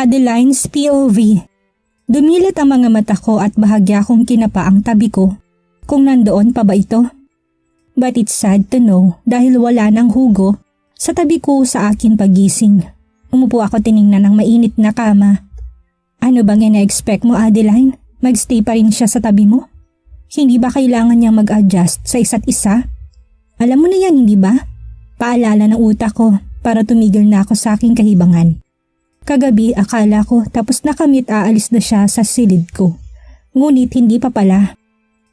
Adeline's POV. Dumilat ang mga mata ko at bahagya kong kinapa ang tabi ko. Kung nandoon pa ba ito? But it's sad to know dahil wala ng Hugo sa tabi ko sa akin pagising. Umupo ako tiningnan ng mainit na kama. Ano bang ina-expect mo, Adeline? Magstay pa rin siya sa tabi mo? Hindi ba kailangan niyang mag-adjust sa isa't isa? Alam mo na yan, hindi ba? Paalala ng utak ko para tumigil na ako sa aking kahibangan. Kagabi akala ko tapos nakamit aalis na siya sa silid ko. Ngunit hindi pa pala.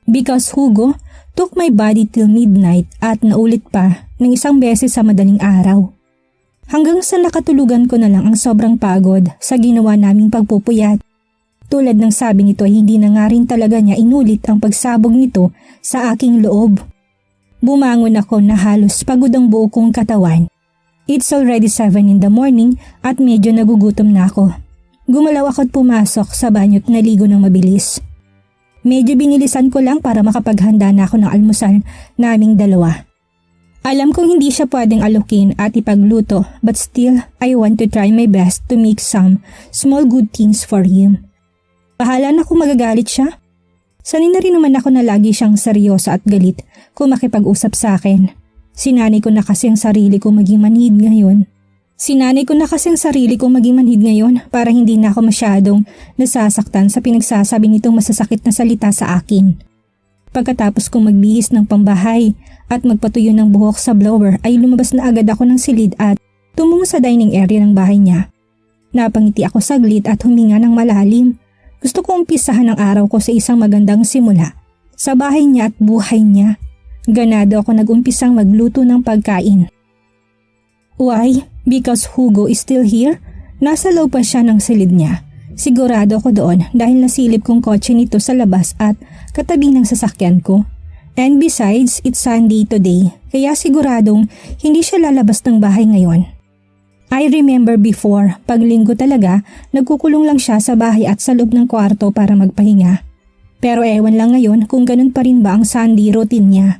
Because Hugo took my body till midnight at naulit pa ng isang beses sa madaling araw. Hanggang sa nakatulugan ko na lang ang sobrang pagod sa ginawa naming pagpupuyat. Tulad ng sabi nito ay hindi na nga rin talaga niya inulit ang pagsabog nito sa aking loob. Bumangon ako na halos pagod ang buo kong katawan. It's already 7 in the morning at medyo nagugutom na ako. Gumalaw ako at pumasok sa banyo at naligo ng mabilis. Medyo binilisan ko lang para makapaghanda na ako ng almusal naming dalawa. Alam kong hindi siya pwedeng alukin at ipagluto but still I want to try my best to make some small good things for him. Bahala na kung magagalit siya. Sanay na rin naman ako na lagi siyang seryoso at galit kung makipag-usap sa akin. Sinanay ko na kasi ang sarili ko maging manhid ngayon. Para hindi na ako masyadong nasasaktan sa pinagsasabi nitong masasakit na salita sa akin. Pagkatapos kong magbihis ng pambahay at magpatuyo ng buhok sa blower ay lumabas na agad ako ng silid at tumungo sa dining area ng bahay niya. Napangiti ako saglit at huminga ng malalim. Gusto ko umpisahan ang araw ko sa isang magandang simula sa bahay niya at buhay niya. Ganado ako nag-umpisang magluto ng pagkain. Why? Because Hugo is still here? Nasa loob pa siya ng silid niya. Sigurado ako doon dahil nasilip kong kotse nito sa labas at katabi ng sasakyan ko. And besides, it's Sunday today, kaya siguradong hindi siya lalabas ng bahay ngayon. I remember before, pag linggo talaga, nagkukulong lang siya sa bahay at sa loob ng kwarto para magpahinga. Pero ewan lang ngayon kung ganun pa rin ba ang Sunday routine niya.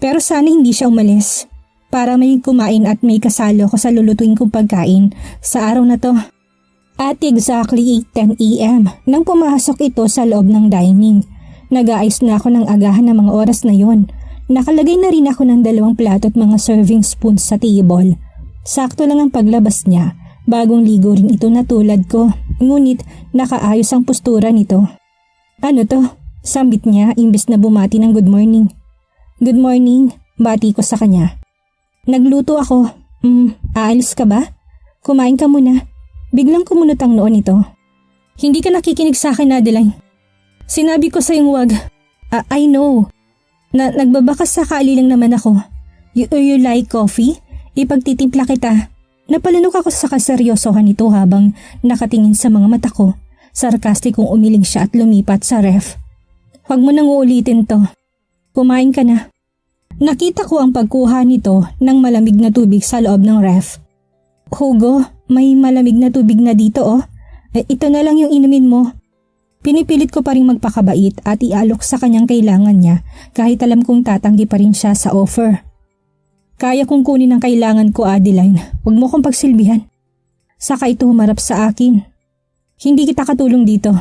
Pero sana hindi siya umalis para may kumain at may kasalo ko sa lulutuin kong pagkain sa araw na to. At exactly 8:10 AM nang pumasok ito sa loob ng dining. Nag-aayos na ako ng agahan ng mga oras na yon. Nakalagay na rin ako ng 2 plato at mga serving spoons sa table. Sakto lang ang paglabas niya. Bagong ligo rin ito na tulad ko. Ngunit nakaayos ang postura nito. Ano to? Sambit niya imbes na bumati ng good morning. Good morning, bati ko sa kanya. Nagluto ako. Aalis ka ba? Kumain ka muna. Biglang kumunot ang noon nito. Hindi ka nakikinig sa akin, Adeline. Sinabi ko sa iyong wag. I know. Nagbabakas sa kaali lang naman ako. You like coffee? Ipagtitimpla kita. Napalunok ako sa kaseryosohan nito habang nakatingin sa mga mata ko. Sarkastikong umiling siya at lumipat sa ref. Huwag mo nang uulitin to. Kumain ka na. Nakita ko ang pagkuha nito ng malamig na tubig sa loob ng ref. Hugo, may malamig na tubig na dito oh. Ito na lang yung inumin mo. Pinipilit ko pa rin magpakabait at ialok sa kanyang kailangan niya kahit alam kong tatanggi pa rin siya sa offer. Kaya kong kunin ang kailangan ko, Adeline. Huwag mo kong pagsilbihan. Saka ito humarap sa akin. Hindi kita katulong dito.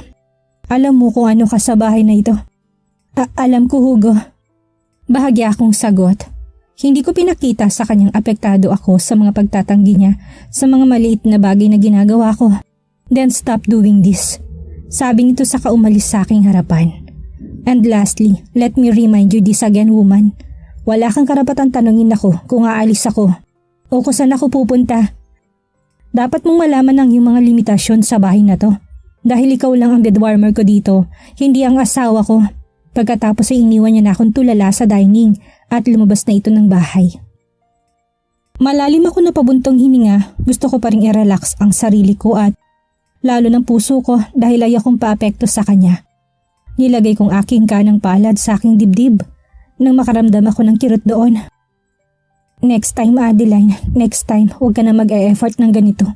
Alam mo kung ano ka sa bahay na ito. Alam ko, Hugo. Bahagya akong sagot. Hindi ko pinakita sa kanyang apektado ako sa mga pagtatanggi niya sa mga maliit na bagay na ginagawa ko. Then stop doing this. Sabi nito saka umalis sa aking harapan. And lastly, let me remind you this again, woman. Wala kang karapatang tanungin ako kung aalis ako o kung saan ako pupunta. Dapat mong malaman ang iyong mga limitasyon sa bahay na to. Dahil ikaw lang ang bedwarmer ko dito, hindi ang asawa ko. Pagkatapos ay iniwan niya na akong tulala sa dining at lumabas na ito ng bahay. Malalim ako na pabuntong hininga, gusto ko pa rin i-relax ang sarili ko at lalo ng puso ko dahil ayaw kong paapekto sa kanya. Nilagay kong aking kanang palad sa aking dibdib nang makaramdam ako ng kirot doon. Next time, Adeline, next time huwag ka na mag-e-effort ng ganito.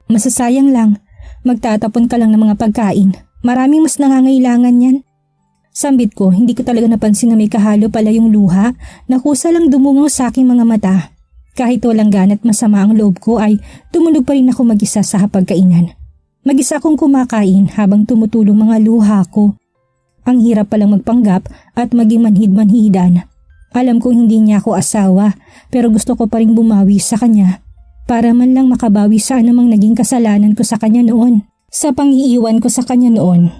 Masasayang lang, magtatapon ka lang ng mga pagkain. Maraming mas nangangailangan yan. Sambit ko, hindi ko talaga napansin na may kahalo pala yung luha na kusa lang dumungaw sa aking mga mata. Kahit walang gana at masama ang loob ko ay tumulog pa rin ako mag-isa sa hapagkainan. Mag-isa akong kumakain habang tumutulong mga luha ko. Ang hirap palang magpanggap at maging manhid-manhidan. Alam kong hindi niya ako asawa pero gusto ko pa rin bumawi sa kanya para man lang makabawi sa anumang naging kasalanan ko sa kanya noon, sa pangiiwan ko sa kanya noon.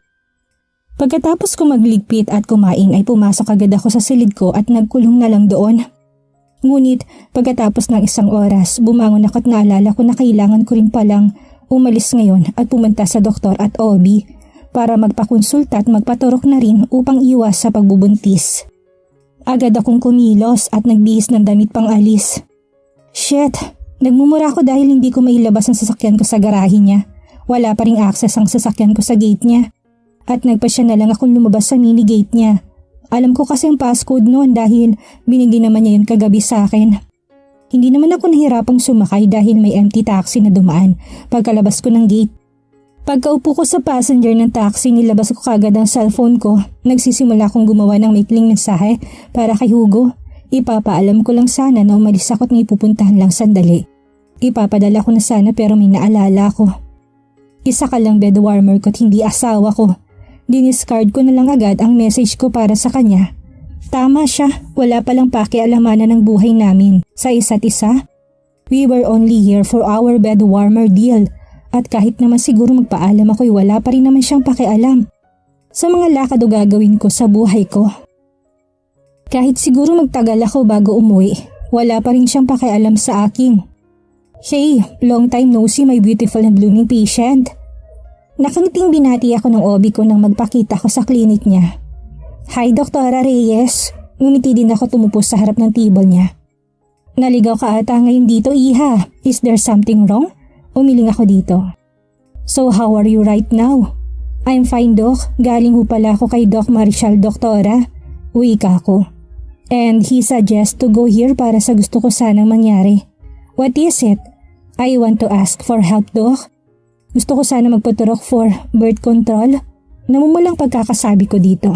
Pagkatapos ko magligpit at kumain ay pumasok agad ako sa silid ko at nagkulong na lang doon. Ngunit pagkatapos ng isang oras, bumangon ako at naalala ko na kailangan ko rin palang umalis ngayon at pumunta sa doktor at OB para magpakonsulta at magpaturok na rin upang iwas sa pagbubuntis. Agad akong kumilos at nagbihis ng damit pang alis. Shit! Nagmumura ako dahil hindi ko mailabas ang sasakyan ko sa garahe niya. Wala pa ring access ang sasakyan ko sa gate niya. At nagpasya na lang akong lumabas sa mini gate niya. Alam ko kasi ang passcode noon dahil binigay naman niya yun kagabi sa akin. Hindi naman ako nahirapang sumakay dahil may empty taxi na dumaan pagkalabas ko ng gate. Pagkaupo ko sa passenger ng taxi, nilabas ko kagad ang cellphone ko. Nagsisimula akong gumawa ng maikling mensahe para kay Hugo. Ipapaalam ko lang sana na umalis ako at may pupuntahan lang sandali. Ipapadala ko na sana pero may naalala ko. Isa ka lang bed warmer ko at hindi asawa ko. Diniscard ko na lang agad ang message ko para sa kanya. Tama siya, wala palang pakialamanan ng buhay namin sa isa't isa. We were only here for our bed warmer deal at kahit naman siguro magpaalam ako'y wala pa rin naman siyang pakialam sa mga lakad o gagawin ko sa buhay ko. Kahit siguro magtagal ako bago umuwi, wala pa rin siyang pakialam sa akin. Hey, long time no see my beautiful and blooming patient. Nakangiting binati ako ng OB ko nang magpakita ko sa klinik niya. Hi, Doktora Reyes. Ngumiti din ako tumupos sa harap ng table niya. Naligaw ka ata ngayon dito, Iha. Is there something wrong? Umiling ako dito. So how are you right now? I'm fine, Doc. Galing ho pala ako kay Doc Marshall, Doktora. Wika ako. And he suggests to go here para sa gusto ko sanang mangyari. What is it? I want to ask for help, Doc. Gusto ko sana magpaturok for birth control. Namumulang pagkakasabi ko dito.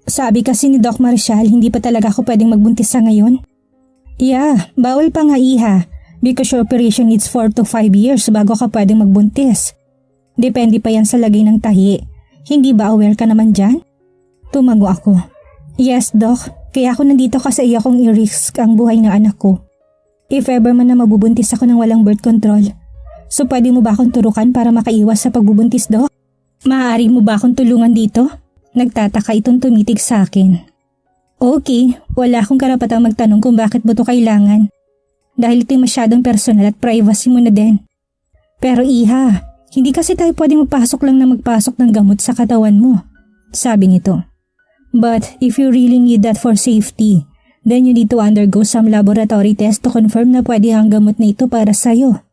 Sabi kasi ni Doc Marshall, hindi pa talaga ako pwedeng magbuntis sa ngayon. Yeah, bawal pa nga, Iha. Because your operation needs 4 to 5 years bago ka pwedeng magbuntis. Depende pa yan sa lagay ng tahi. Hindi ba aware ka naman dyan? Tumago ako. Yes, Doc. Kaya ako nandito kasi akong i-risk ang buhay ng anak ko. If ever man na mabubuntis ako ng walang birth control. So pwede mo ba akong turukan para makaiwas sa pagbubuntis, Doc? Maaari mo ba akong tulungan dito? Nagtataka itong tumitig sa akin. Okay, wala akong karapatang magtanong kung bakit mo to kailangan. Dahil ito'y masyadong personal at privacy mo na din. Pero Iha, hindi kasi tayo pwedeng magpasok lang na magpasok ng gamot sa katawan mo. Sabi nito. But if you really need that for safety, then you need to undergo some laboratory test to confirm na pwede ang gamot na ito para sa'yo.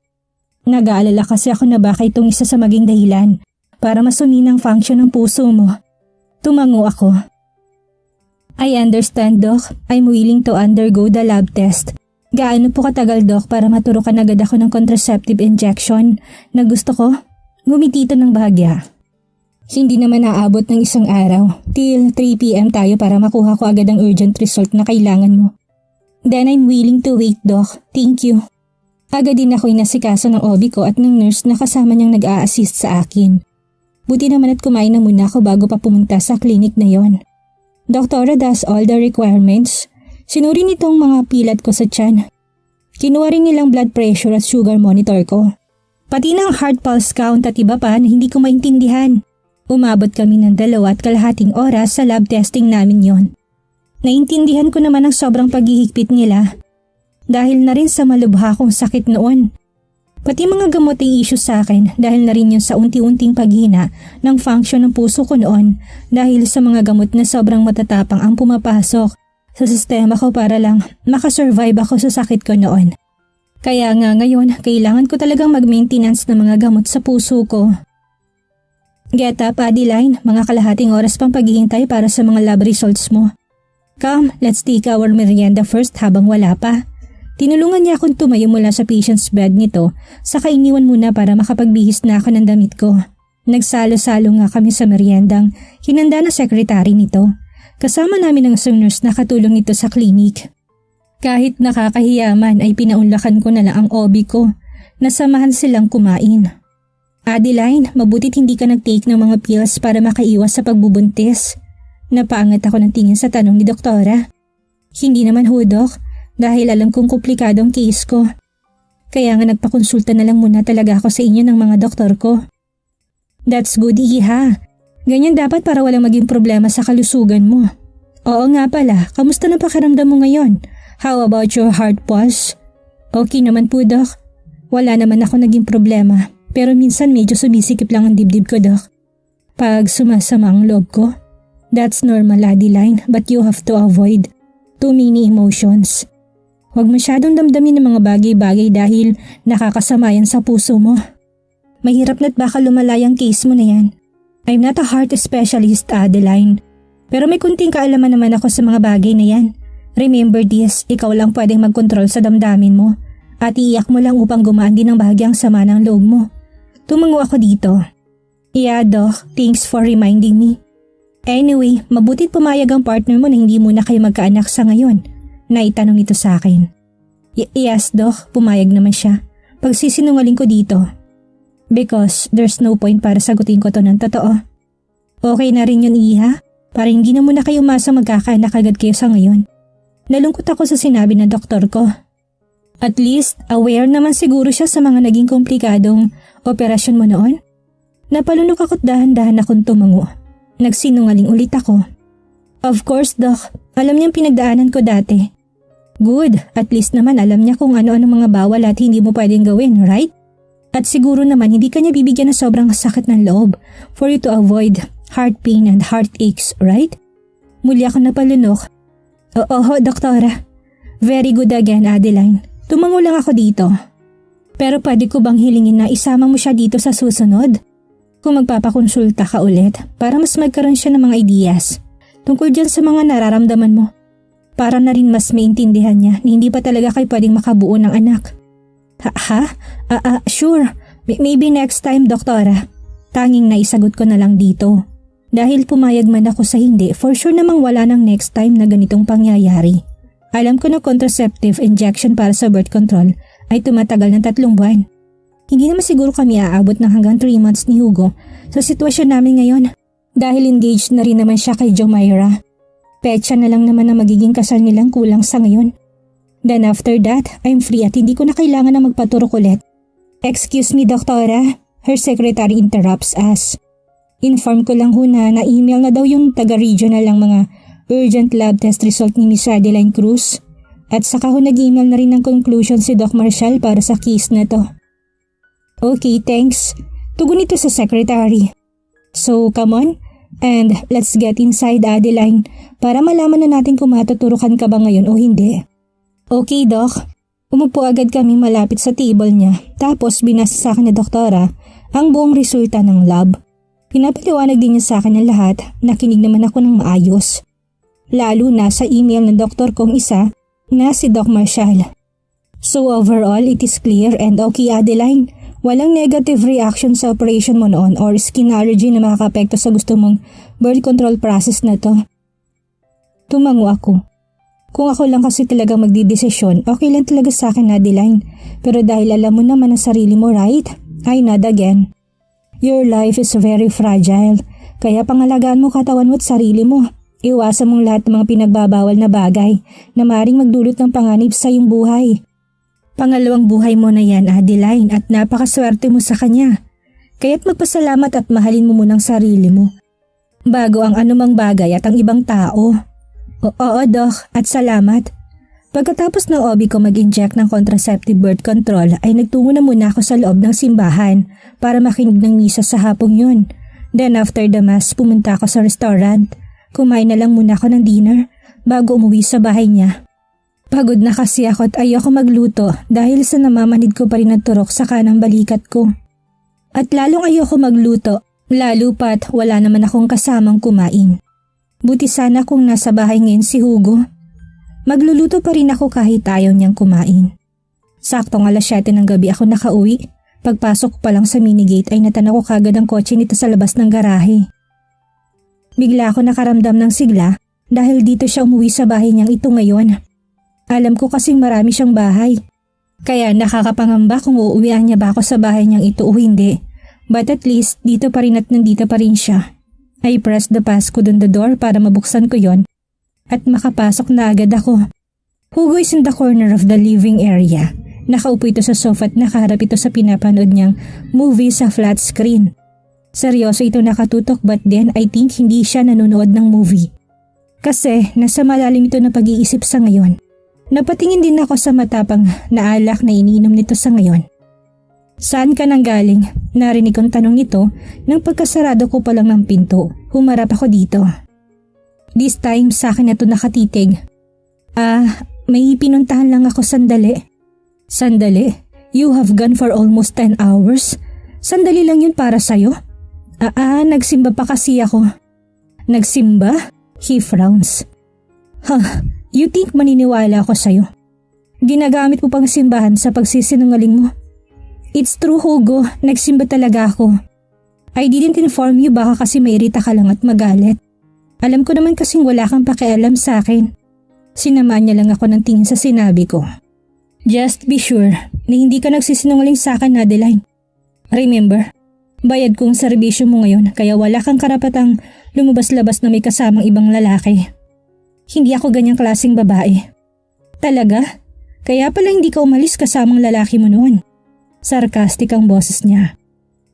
Nag-aalala kasi ako na baka itong isa sa maging dahilan para masumin ang function ng puso mo. Tumango ako. I understand, Doc. I'm willing to undergo the lab test. Gaano po katagal, Doc, para maturukan agad ako ng contraceptive injection na gusto ko? Ngumiti ito ng bahagya. Hindi naman naabot ng isang araw. Till 3 p.m. tayo para makuha ko agad ang urgent result na kailangan mo. Then I'm willing to wait, Doc. Thank you. Agad din ako inasikaso ng OB ko at ng nurse na kasama niyang nag-a-assist sa akin. Buti naman at kumain na muna ako bago pa pumunta sa clinic na yon. Doktora does all the requirements. Sinuri nitong mga pilat ko sa tiyan. Kinuha rin nilang blood pressure at sugar monitor ko. Pati ng heart pulse count at iba pa na hindi ko maintindihan. Umabot kami ng 2.5 oras sa lab testing namin yon. Naintindihan ko naman ang sobrang paghihigpit nila. Dahil na rin sa malubha kong sakit noon. Pati mga gamot ay issue sa akin dahil na rin yun sa unti-unting paghina ng function ng puso ko noon dahil sa mga gamot na sobrang matatapang ang pumapasok sa sistema ko para lang makasurvive ako sa sakit ko noon. Kaya nga ngayon, kailangan ko talagang mag-maintenance ng mga gamot sa puso ko. Get up, Adeline. Mga kalahating oras pang paghihintay para sa mga lab results mo. Come, let's take our merienda first habang wala pa. Tinulungan niya akong tumayo mula sa patient's bed nito, saka iniwan muna para makapagbihis na ako ng damit ko. Nagsalo-salo nga kami sa meriendang hinanda na sekretary nito. Kasama namin ang isang nurse na katulong nito sa klinik. Kahit nakakahiyaman ay pinaunlakan ko na lang ang obi ko na samahan silang kumain. Adeline, mabutit hindi ka nag-take ng mga pills para makaiwas sa pagbubuntis. Napaangat ako ng tingin sa tanong ni doktora. Hindi naman ho, Dok, dahil alam kong komplikado ang case ko. Kaya nga nagpakonsulta na lang muna talaga ako sa inyo ng mga doktor ko. That's good, Iha. Ganyan dapat para walang maging problema sa kalusugan mo. Oo nga pala, kamusta na pakiramdam mo ngayon? How about your heart pulse? Okay naman po, Dok. Wala naman ako naging problema. Pero minsan medyo sumisikip lang ang dibdib ko, Dok. Pag sumasama ang loob ko. That's normal, Adeline, but you have to avoid too many emotions. Huwag masyadong damdamin ng mga bagay-bagay dahil nakakasama yan sa puso mo. Mahirap na't baka lumalay ang case mo na yan. I'm not a heart specialist, Adeline. Pero may kunting kaalaman naman ako sa mga bagay na yan. Remember this, ikaw lang pwedeng magkontrol sa damdamin mo. At iiyak mo lang upang gumaan din ang bahagyang sama ng loob mo. Tumango ako dito. Yeah, Doc, thanks for reminding me. Anyway, mabutit pumayag ang partner mo na hindi muna kayo magkaanak sa ngayon. Naitanong nito sa akin. Yes, Doc, pumayag naman siya. Pagsisinungaling ko dito. Because there's no point para sagutin ko to ng totoo. Okay na rin yun, Iha. Para hindi na muna kayo masang magkakaanak agad kayo sa ngayon. Nalungkot ako sa sinabi ng doktor ko. At least, aware naman siguro siya sa mga naging komplikadong operasyon mo noon. Napalunok ako't dahan-dahan akong tumango. Nagsinungaling ulit ako. Of course, Doc. Alam niyang pinagdaanan ko dati. Good. At least naman alam niya kung ano-ano mga bawal at hindi mo pwedeng gawin, right? At siguro naman hindi ka niya bibigyan ng sobrang sakit ng loob for you to avoid heart pain and heartaches, right? Muli ako napalunok. Oo, doktora. Very good again, Adeline. Tumango lang ako dito. Pero pwede ko bang hilingin na isama mo siya dito sa susunod? Kung magpapakonsulta ka ulit para mas magkaroon siya ng mga ideas tungkol dyan sa mga nararamdaman mo. Para na rin mas maintindihan niya na hindi pa talaga kayo pwedeng makabuo ng anak. Sure. Maybe next time, doktora. Tanging naisagot ko na lang dito. Dahil pumayag man ako sa hindi, for sure namang wala nang next time na ganitong pangyayari. Alam ko na contraceptive injection para sa birth control ay tumatagal ng 3 buwan. Hindi naman siguro kami aabot ng hanggang 3 months ni Hugo sa sitwasyon namin ngayon dahil engaged na rin naman siya kay Jomaira. Petsa na lang naman ang magiging kasal nilang kulang sa ngayon. Then after that, I'm free at hindi ko na kailangan na magpaturok ulit. Excuse me, doktora. Her secretary interrupts us. Inform ko lang ho na na-email na daw yung taga-regional lang mga urgent lab test result ni Miss Adeline Cruz. At saka ho nag-email na rin ng conclusion si Doc Marshall para sa case na to. Okay, thanks. Tugon ito sa secretary. So, come on. And let's get inside, Adeline, para malaman na natin kung matuturukan ka ba ngayon o hindi. Okay, Doc. Umupo agad kami malapit sa table niya. Tapos binasa sa akin ni doktora ang buong resulta ng lab. Pinapaliwanag din niya sa akin ang lahat. Nakinig naman ako ng maayos. Lalo na sa email ng doktor kong isa na si Doc Marshall. So overall, it is clear and okay, Adeline. Walang negative reaction sa operation mo noon or skin allergy na makakapekto sa gusto mong birth control process na to. Tumango ako. Kung ako lang kasi talaga magdidesisyon, okay lang talaga sa akin, Adeline. Pero dahil alam mo naman ang sarili mo, right? I nod again. Your life is very fragile. Kaya pangalagaan mo katawan mo at sarili mo. Iwasan mong lahat ng mga pinagbabawal na bagay na maaaring magdulot ng panganib sa iyong buhay. Pangalawang buhay mo na yan, Adeline, at napakaswerte mo sa kanya. Kaya't magpasalamat at mahalin mo munang sarili mo. Bago ang anumang bagay at ang ibang tao. Oo, Doc, at salamat. Pagkatapos ng OB ko mag-inject ng contraceptive birth control ay nagtungo na muna ako sa loob ng simbahan para makinig ng misa sa hapong yun. Then after the mass, pumunta ako sa restaurant. Kumain na lang muna ako ng dinner bago umuwi sa bahay niya. Pagod na kasi ako at ayoko magluto dahil sa namamanid ko pa rin ang turok sa kanang balikat ko. At lalong ayoko magluto, lalo pat wala naman akong kasamang kumain. Buti sana kung nasa bahay ngayon si Hugo. Magluluto pa rin ako kahit ayaw niyang kumain. Saktong 7:00 ng gabi ako nakauwi. Pagpasok ko pa lang sa minigate ay natanaw ko kagad ang kotse nito sa labas ng garahe. Bigla ako nakaramdam ng sigla dahil dito siya umuwi sa bahay niyang ito ngayon. Alam ko kasing marami siyang bahay. Kaya nakakapangamba kung uuwian niya ba ako sa bahay niyang ito o hindi. But at least dito pa rin at nandito pa rin siya. I pressed the passcode on the door para mabuksan ko yon at makapasok na agad ako. Hugo is in the corner of the living area. Nakaupo ito sa sofa at nakaharap ito sa pinapanood niyang movie sa flat screen. Seryoso ito nakatutok but then I think hindi siya nanonood ng movie. Kasi nasa malalim ito na pag-iisip sa ngayon. Napatingin din ako sa matapang na alak na iniinom nito sa ngayon. Saan ka nang galing? Narinig kong tanong nito nang pagkasarado ko pa lang ng pinto. Humarap ako dito. This time sa akin na ito nakatitig. May pinuntahan lang ako sandali. Sandali? You have gone for almost 10 hours? Sandali lang yun para sa'yo? Nagsimba pa kasi ako. Nagsimba? He frowns. You think maniniwala ako sa'yo? Ginagamit mo pang simbahan sa pagsisinungaling mo? It's true, Hugo. Nagsimba talaga ako. I didn't inform you baka kasi mairita ka lang at magalit. Alam ko naman kasing wala kang pakialam sa akin. Sinamaan niya lang ako ng tingin sa sinabi ko. Just be sure na hindi ka nagsisinungaling sa akin, Adeline. Remember, bayad kong serbisyo mo ngayon kaya wala kang karapatang lumabas-labas na may kasamang ibang lalaki. Hindi ako ganyang klaseng babae. Talaga? Kaya pala hindi ka umalis kasamang lalaki mo noon. Sarcastic ang boses niya.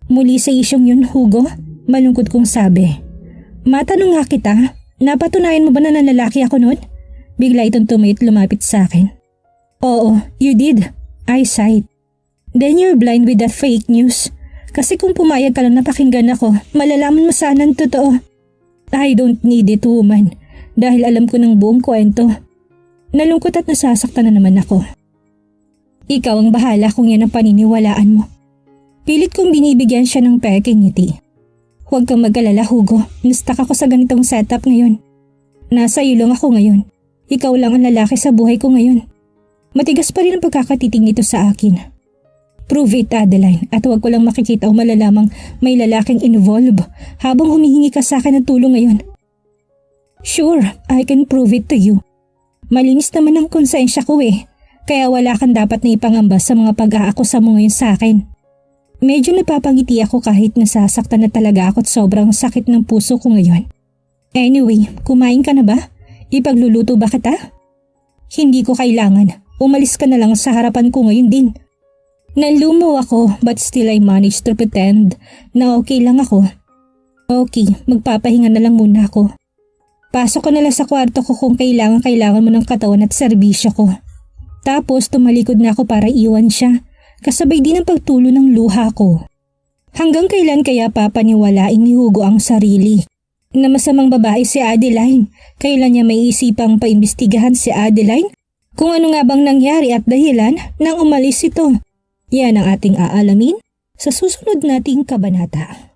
Muli sa isyong yun, Hugo, malungkot kong sabi. Matanong nga kita, napatunayan mo ba na lalaki ako noon? Bigla itong tumayot lumapit sa akin. Oo, you did. I sighed. Then you're blind with that fake news. Kasi kung pumayag ka lang napakinggan ako, malalaman mo sana ang totoo. I don't need it, woman. Dahil alam ko ng buong kwento. Nalungkot at nasasaktan na naman ako. Ikaw ang bahala kung yan ang paniniwalaan mo. Pilit kong binibigyan siya ng peking ngiti. Huwag kang mag-alala, Hugo. Nastuck ako sa ganitong setup ngayon. Nasa iyo lang ako ngayon. Ikaw lang ang lalaki sa buhay ko ngayon. Matigas pa rin ang pagkakatiting nito sa akin. Prove it, Adeline, at huwag ko lang makikita o malalamang may lalaking involved habang humihingi ka sa akin ng tulong ngayon. Sure, I can prove it to you. Malinis naman ang konsensya ko kaya wala kang dapat na ipangamba sa mga pag-aakusa mo ngayon sa akin. Medyo napapangiti ako kahit nasasaktan na talaga ako at sobrang sakit ng puso ko ngayon. Anyway, kumain ka na ba? Ipagluluto ba kita? Hindi ko kailangan. Umalis ka na lang sa harapan ko ngayon din. Nalumo ako but still I managed to pretend na okay lang ako. Okay, magpapahinga na lang muna ako. Pasok ko na lang sa kwarto ko kung kailangan mo ng katawan at serbisyo ko. Tapos tumalikod na ako para iwan siya, kasabay din ang pagtulo ng luha ko. Hanggang kailan kaya papaniwalain ni Hugo ang sarili? Na masamang babae si Adeline, kailan niya may isipang paimbestigahan si Adeline? Kung ano nga bang nangyari at dahilan nang umalis ito? Yan ang ating aalamin sa susunod nating kabanata.